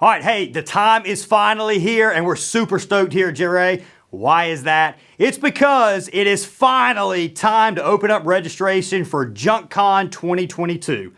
All right, hey, the time is finally here and we're super stoked here at JRA. Why is that? It's because it is finally time to open up registration for JUNKCON 2022.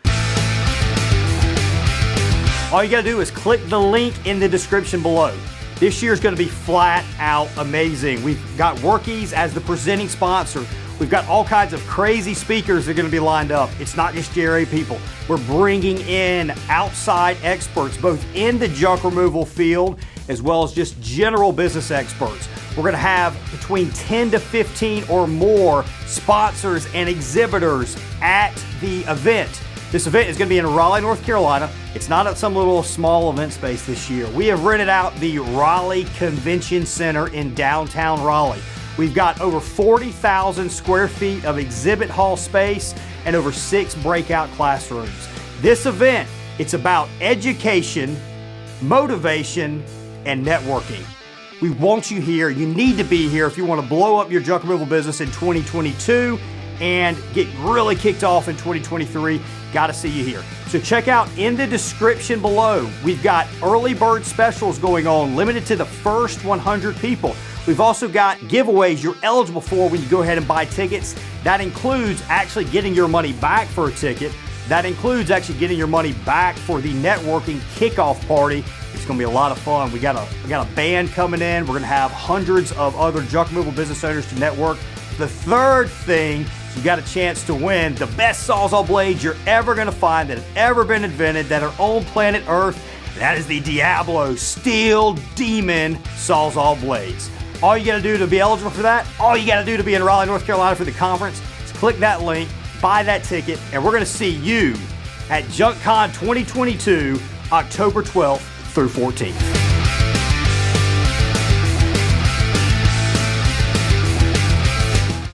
All you gotta do is click the link in the description below. This year is gonna be flat out amazing. We've got Workiz as the presenting sponsor. We've got all kinds of crazy speakers that are gonna be lined up. It's not just JRA people. We're bringing in outside experts, both in the junk removal field, as well as just general business experts. We're gonna have between 10 to 15 or more sponsors and exhibitors at the event. This event is gonna be in Raleigh, North Carolina. It's not at some little small event space this year. We have rented out the Raleigh Convention Center in downtown Raleigh. We've got over 40,000 square feet of exhibit hall space and over 6 breakout classrooms. This event, it's about education, motivation, and networking. We want you here. You need to be here if you want to blow up your junk removal business in 2022 and get really kicked off in 2023. Got to see you here. So check out in the description below. We've got early bird specials going on, limited to the first 100 people. We've also got giveaways you're eligible for when you go ahead and buy tickets. That includes actually getting your money back for a ticket. That includes actually getting your money back for the networking kickoff party. It's gonna be a lot of fun. We got a band coming in. We're gonna have hundreds of other junk removal business owners to network. The third thing, you got a chance to win the best Sawzall blades you're ever gonna find that have ever been invented that are on planet Earth. That is the Diablo Steel Demon Sawzall blades. All you gotta do to be eligible for that, all you gotta do to be in Raleigh, North Carolina for the conference is click that link, buy that ticket, and we're gonna see you at JUNKCON 2022, October 12th through 14th.